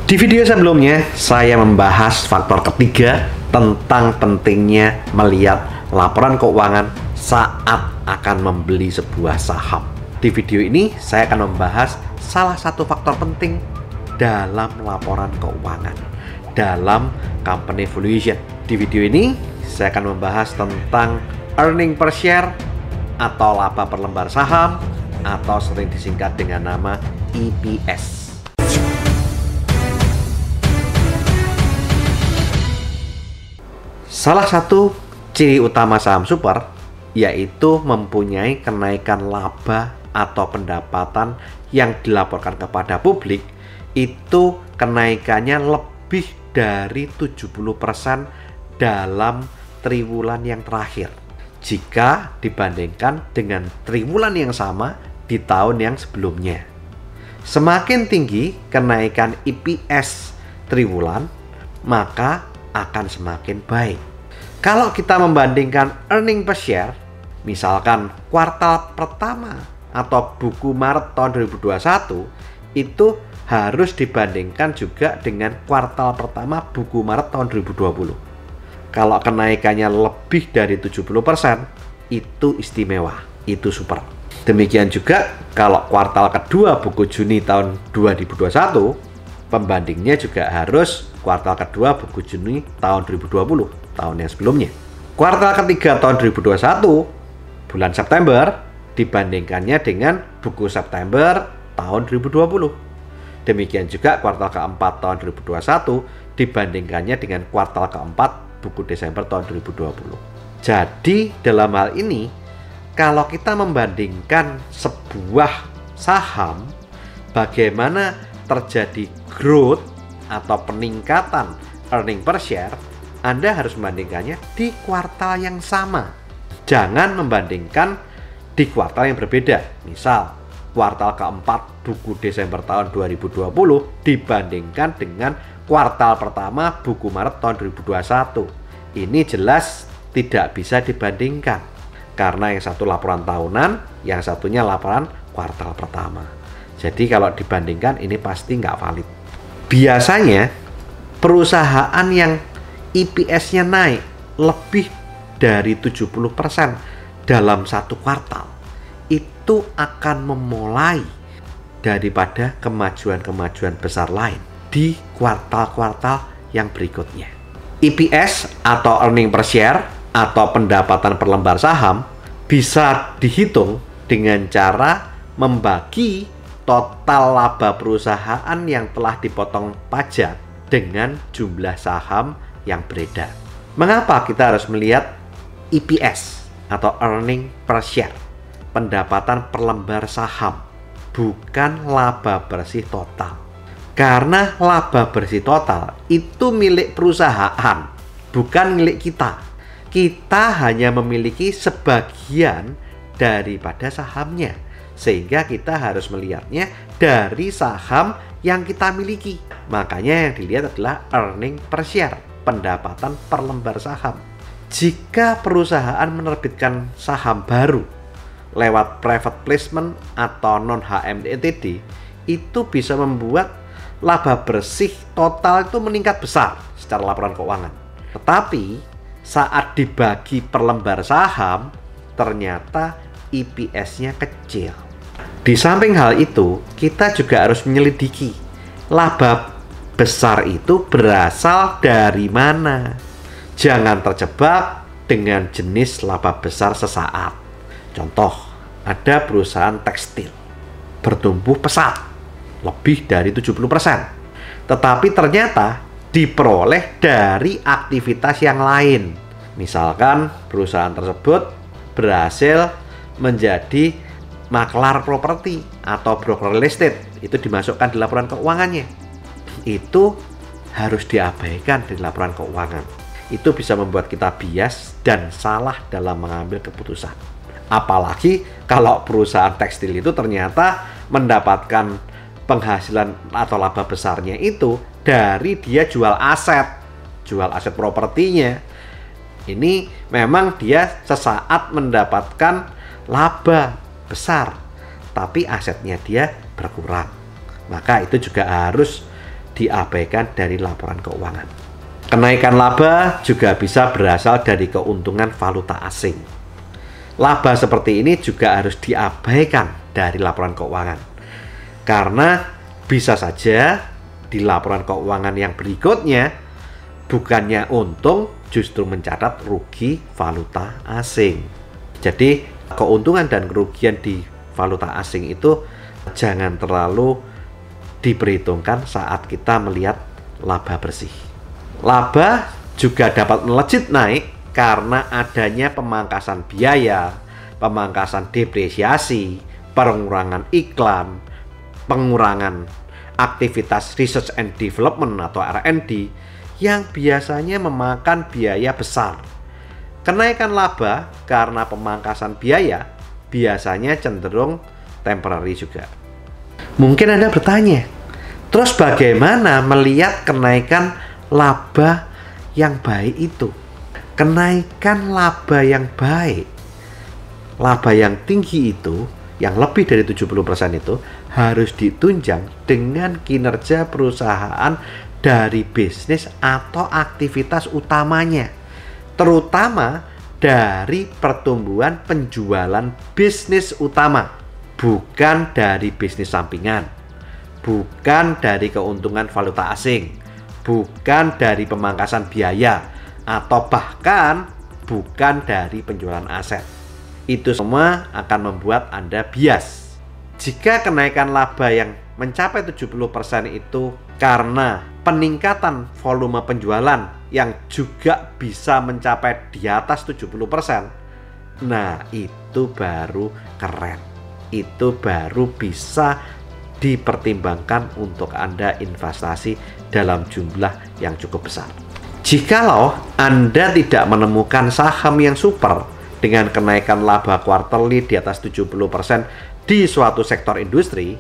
Di video sebelumnya, saya membahas faktor ketiga tentang pentingnya melihat laporan keuangan saat akan membeli sebuah saham. Di video ini, saya akan membahas salah satu faktor penting dalam laporan keuangan, dalam company valuation. Di video ini, saya akan membahas tentang earning per share atau laba per lembar saham, atau sering disingkat dengan nama EPS. Salah satu ciri utama saham super yaitu mempunyai kenaikan laba atau pendapatan yang dilaporkan kepada publik itu kenaikannya lebih dari 70% dalam triwulan yang terakhir jika dibandingkan dengan triwulan yang sama di tahun yang sebelumnya. Semakin tinggi kenaikan EPS triwulan, maka akan semakin baik. Kalau kita membandingkan earning per share, misalkan kuartal pertama atau buku Maret tahun 2021, itu harus dibandingkan juga dengan kuartal pertama buku Maret tahun 2020. Kalau kenaikannya lebih dari 70%, itu istimewa, itu super. Demikian juga kalau kuartal kedua buku Juni tahun 2021, pembandingnya juga harus kuartal kedua buku Juni tahun 2020, tahun yang sebelumnya. Kuartal ketiga tahun 2021, bulan September, dibandingkannya dengan buku September tahun 2020. Demikian juga kuartal keempat tahun 2021, dibandingkannya dengan kuartal keempat buku Desember tahun 2020. Jadi dalam hal ini, kalau kita membandingkan sebuah saham, bagaimana terjadi growth atau peningkatan earning per share, Anda harus membandingkannya di kuartal yang sama. Jangan membandingkan di kuartal yang berbeda. Misal, kuartal keempat buku Desember tahun 2020 dibandingkan dengan kuartal pertama buku Maret tahun 2021. Ini jelas tidak bisa dibandingkan. Karena yang satu laporan tahunan, yang satunya laporan kuartal pertama. Jadi kalau dibandingkan ini pasti nggak valid. Biasanya perusahaan yang EPS-nya naik lebih dari 70% dalam satu kuartal itu akan memulai daripada kemajuan-kemajuan besar lain di kuartal-kuartal yang berikutnya. EPS atau earning per share atau pendapatan per lembar saham bisa dihitung dengan cara membagi total laba perusahaan yang telah dipotong pajak dengan jumlah saham yang beredar. Mengapa kita harus melihat EPS atau earning per share, pendapatan per lembar saham, bukan laba bersih total? Karena laba bersih total itu milik perusahaan, bukan milik kita. Kita hanya memiliki sebagian daripada sahamnya. Sehingga kita harus melihatnya dari saham yang kita miliki. Makanya yang dilihat adalah earning per share, pendapatan per lembar saham. Jika perusahaan menerbitkan saham baru lewat private placement atau non-HMDTD, itu bisa membuat laba bersih total itu meningkat besar secara laporan keuangan. Tetapi saat dibagi per lembar saham, ternyata EPS-nya kecil. Di samping hal itu, kita juga harus menyelidiki laba besar itu berasal dari mana. Jangan terjebak dengan jenis laba besar sesaat. Contoh, ada perusahaan tekstil bertumbuh pesat lebih dari 70%. Tetapi ternyata diperoleh dari aktivitas yang lain. Misalkan perusahaan tersebut berhasil menjadi maklar properti atau broker real estate, itu dimasukkan di laporan keuangannya. Itu harus diabaikan di laporan keuangan. Itu bisa membuat kita bias dan salah dalam mengambil keputusan. Apalagi kalau perusahaan tekstil itu ternyata mendapatkan penghasilan atau laba besarnya itu dari dia jual aset propertinya. Ini memang dia sesaat mendapatkan laba besar, tapi asetnya dia berkurang. Maka itu juga harus diabaikan dari laporan keuangan. Kenaikan laba juga bisa berasal dari keuntungan valuta asing. Laba seperti ini juga harus diabaikan dari laporan keuangan. Karena bisa saja di laporan keuangan yang berikutnya bukannya untung, justru mencatat rugi valuta asing. Jadi keuntungan dan kerugian di valuta asing itu jangan terlalu diperhitungkan saat kita melihat laba bersih. Laba juga dapat melejit naik karena adanya pemangkasan biaya, pemangkasan depresiasi, pengurangan iklan, pengurangan aktivitas research and development atau R&D yang biasanya memakan biaya besar. Kenaikan laba karena pemangkasan biaya biasanya cenderung temporary juga. Mungkin Anda bertanya, terus bagaimana melihat kenaikan laba yang baik itu? Kenaikan laba yang baik, laba yang tinggi itu, yang lebih dari 70% itu harus ditunjang dengan kinerja perusahaan dari bisnis atau aktivitas utamanya, terutama dari pertumbuhan penjualan bisnis utama, bukan dari bisnis sampingan, bukan dari keuntungan valuta asing, bukan dari pemangkasan biaya, atau bahkan bukan dari penjualan aset. Itu semua akan membuat Anda bias. Jika kenaikan laba yang mencapai 70% itu karena peningkatan volume penjualan yang juga bisa mencapai di atas 70%, nah itu baru keren. Itu baru bisa dipertimbangkan untuk Anda investasi dalam jumlah yang cukup besar. Jikalau Anda tidak menemukan saham yang super dengan kenaikan laba quarterly di atas 70% di suatu sektor industri,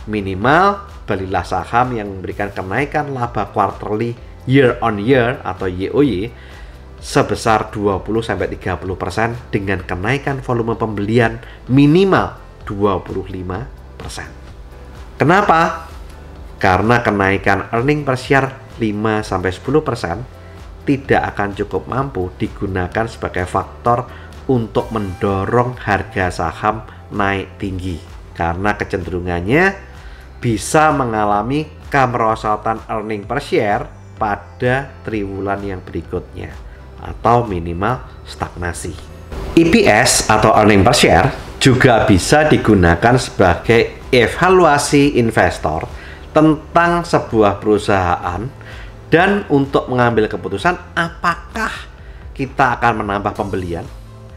minimal belilah saham yang memberikan kenaikan laba quarterly year on year atau YOY sebesar 20-30% dengan kenaikan volume pembelian minimal 25%. Kenapa? Karena kenaikan earning per share 5-10% tidak akan cukup mampu digunakan sebagai faktor untuk mendorong harga saham naik tinggi, karena kecenderungannya bisa mengalami kemerosotan earning per share pada triwulan yang berikutnya atau minimal stagnasi. EPS atau earning per share juga bisa digunakan sebagai evaluasi investor tentang sebuah perusahaan dan untuk mengambil keputusan apakah kita akan menambah pembelian,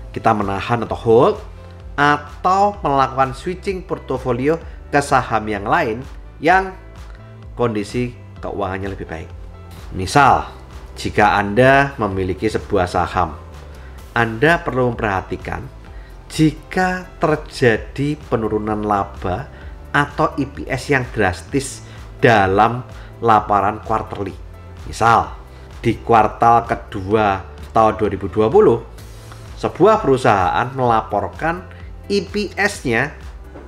kita menahan atau hold, atau melakukan switching portofolio ke saham yang lain yang kondisi keuangannya lebih baik. Misal, jika Anda memiliki sebuah saham, Anda perlu memperhatikan jika terjadi penurunan laba atau EPS yang drastis dalam laporan quarterly. Misal, di kuartal kedua tahun 2020, sebuah perusahaan melaporkan EPS-nya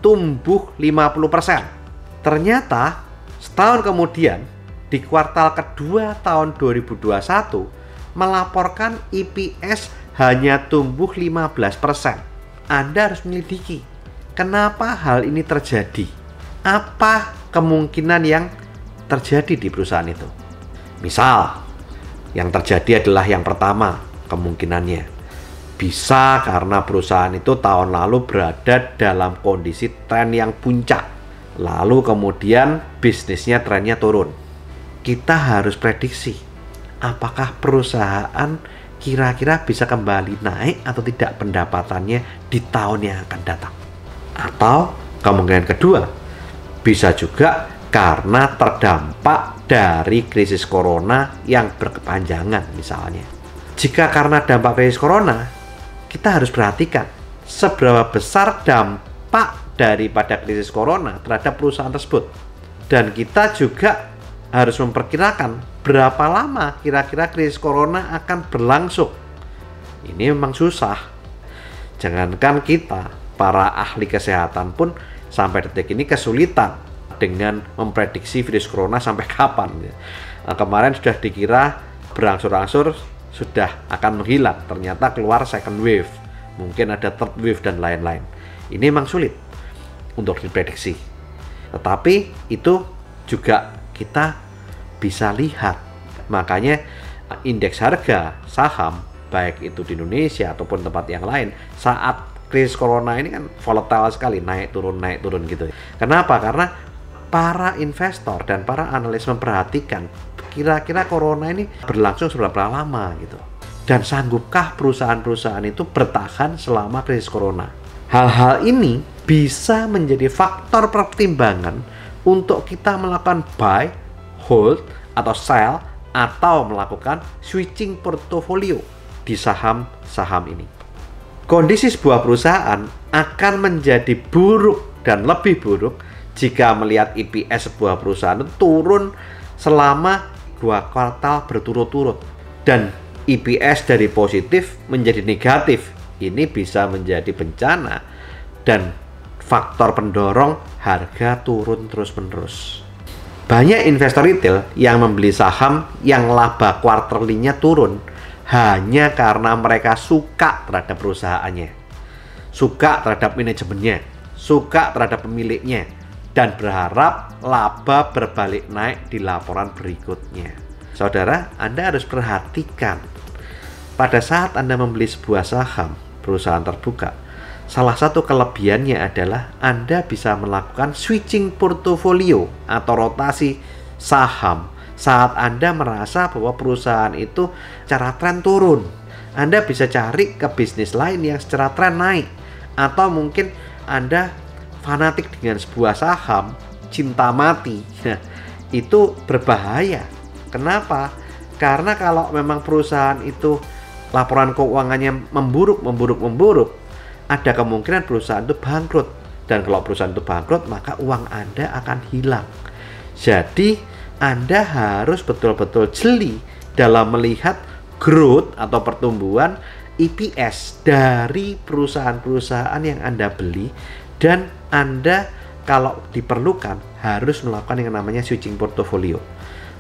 tumbuh 50%. Ternyata, setahun kemudian, di kuartal kedua tahun 2021, melaporkan EPS hanya tumbuh 15%. Anda harus menyelidiki, kenapa hal ini terjadi? Apa kemungkinan yang terjadi di perusahaan itu? Misal, yang terjadi adalah yang pertama, kemungkinannya bisa karena perusahaan itu tahun lalu berada dalam kondisi tren yang puncak, lalu kemudian bisnisnya trennya turun. Kita harus prediksi apakah perusahaan kira-kira bisa kembali naik atau tidak pendapatannya di tahun yang akan datang. Atau kemungkinan kedua, bisa juga karena terdampak dari krisis corona yang berkepanjangan misalnya. Jika karena dampak krisis corona, kita harus perhatikan seberapa besar dampak daripada krisis corona terhadap perusahaan tersebut. Dan kita juga harus memperkirakan berapa lama kira-kira krisis corona akan berlangsung. Ini memang susah. Jangankan kita, para ahli kesehatan pun sampai detik ini kesulitan dengan memprediksi virus corona sampai kapan. Kemarin sudah dikira berangsur-angsur sudah akan menghilang, ternyata keluar second wave, mungkin ada third wave dan lain-lain. Ini memang sulit untuk diprediksi, tetapi itu juga kita bisa lihat. Makanya indeks harga saham baik itu di Indonesia ataupun tempat yang lain saat krisis corona ini kan volatile sekali, naik turun gitu. Kenapa? Karena para investor dan para analis memperhatikan kira-kira corona ini berlangsung seberapa lama gitu. Dan sanggupkah perusahaan-perusahaan itu bertahan selama krisis corona? Hal-hal ini bisa menjadi faktor pertimbangan untuk kita melakukan buy, hold, atau sell, atau melakukan switching portofolio di saham-saham ini. Kondisi sebuah perusahaan akan menjadi buruk dan lebih buruk jika melihat EPS sebuah perusahaan turun selama 2 kuartal berturut-turut dan EPS dari positif menjadi negatif. Ini bisa menjadi bencana dan faktor pendorong harga turun terus-menerus. Banyak investor retail yang membeli saham yang laba kuarterlinya turun hanya karena mereka suka terhadap perusahaannya, suka terhadap manajemennya, suka terhadap pemiliknya, dan berharap laba berbalik naik di laporan berikutnya. Saudara, Anda harus perhatikan, pada saat Anda membeli sebuah saham perusahaan terbuka, salah satu kelebihannya adalah Anda bisa melakukan switching portofolio atau rotasi saham saat Anda merasa bahwa perusahaan itu secara tren turun. Anda bisa cari ke bisnis lain yang secara tren naik, atau mungkin Anda fanatik dengan sebuah saham, cinta mati. Nah, itu berbahaya. Kenapa? Karena kalau memang perusahaan itu laporan keuangannya memburuk, ada kemungkinan perusahaan itu bangkrut. Dan kalau perusahaan itu bangkrut, maka uang Anda akan hilang. Jadi, Anda harus betul-betul jeli dalam melihat growth atau pertumbuhan EPS dari perusahaan-perusahaan yang Anda beli, dan Anda kalau diperlukan harus melakukan yang namanya switching portfolio.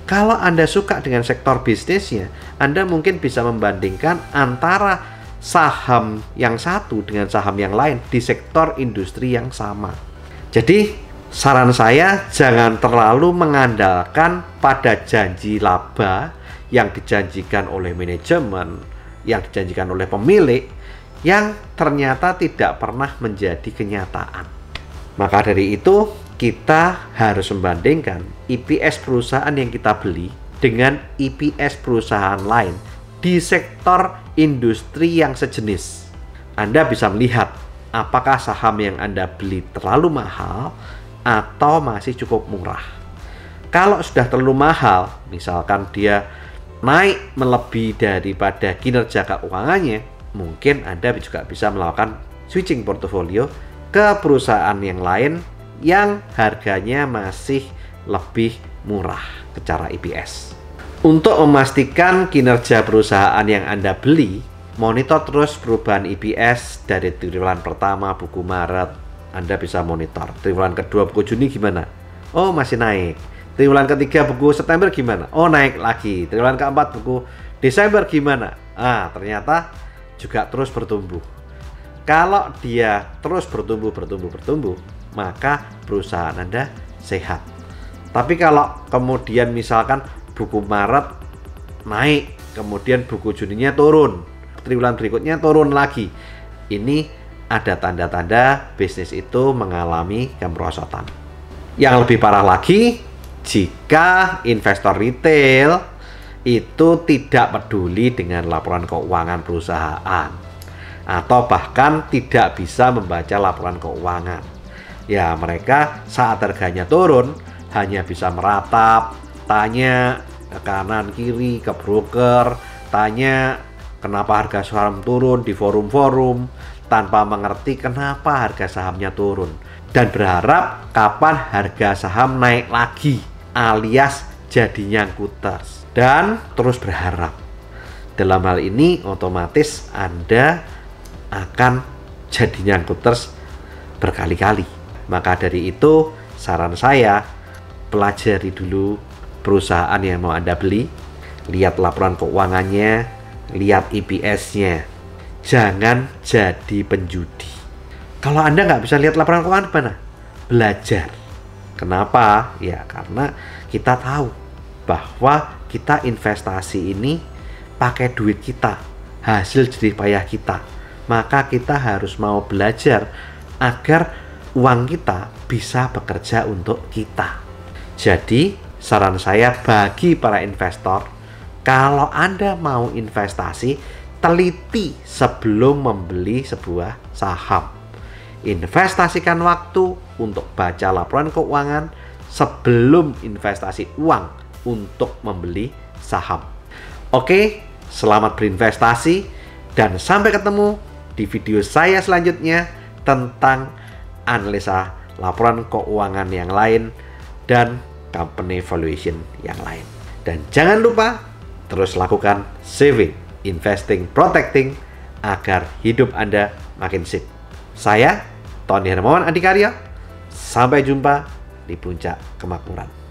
Kalau Anda suka dengan sektor bisnisnya, Anda mungkin bisa membandingkan antara saham yang satu dengan saham yang lain di sektor industri yang sama. Jadi, saran saya jangan terlalu mengandalkan pada janji laba yang dijanjikan oleh manajemen, yang dijanjikan oleh pemilik, yang ternyata tidak pernah menjadi kenyataan. Maka dari itu, kita harus membandingkan EPS perusahaan yang kita beli dengan EPS perusahaan lain di sektor industri yang sejenis. Anda bisa melihat apakah saham yang Anda beli terlalu mahal atau masih cukup murah. Kalau sudah terlalu mahal, misalkan dia naik melebihi daripada kinerja keuangannya, mungkin Anda juga bisa melakukan switching portfolio ke perusahaan yang lain yang harganya masih lebih murah secara EPS. Untuk memastikan kinerja perusahaan yang Anda beli, monitor terus perubahan EPS dari triwulan pertama buku Maret. Anda bisa monitor. Triwulan kedua buku Juni gimana? Oh, masih naik. Triwulan ketiga buku September gimana? Oh, naik lagi. Triwulan keempat buku Desember gimana? Ternyata juga terus bertumbuh. Kalau dia terus bertumbuh, maka perusahaan Anda sehat. Tapi kalau kemudian misalkan buku Maret naik, kemudian buku Juninya turun, triwulan berikutnya turun lagi, ini ada tanda-tanda bisnis itu mengalami kemerosotan. Yang lebih parah lagi, jika investor retail itu tidak peduli dengan laporan keuangan perusahaan, atau bahkan tidak bisa membaca laporan keuangan. Ya, mereka saat harganya turun hanya bisa meratap, tanya ke kanan kiri, ke broker, tanya kenapa harga saham turun di forum-forum, tanpa mengerti kenapa harga sahamnya turun, dan berharap kapan harga saham naik lagi, alias jadi nyangkuters, dan terus berharap. Dalam hal ini otomatis Anda akan jadi nyangkuters berkali-kali. Maka dari itu, saran saya, pelajari dulu perusahaan yang mau Anda beli, lihat laporan keuangannya, lihat EPS-nya. Jangan jadi penjudi. Kalau Anda nggak bisa lihat laporan keuangan, mana? Belajar. Kenapa? Ya karena kita tahu bahwa kita investasi ini pakai duit kita, hasil jerih payah kita. Maka kita harus mau belajar agar uang kita bisa bekerja untuk kita. Jadi, saran saya bagi para investor, kalau Anda mau investasi, teliti sebelum membeli sebuah saham. Investasikan waktu untuk baca laporan keuangan sebelum investasi uang untuk membeli saham. Oke, selamat berinvestasi dan sampai ketemu di video saya selanjutnya tentang analisa laporan keuangan yang lain dan company valuation yang lain. Dan jangan lupa terus lakukan saving, investing, protecting agar hidup Anda makin sip. Saya Tony Hermawan Adikarya. Sampai jumpa di puncak kemakmuran.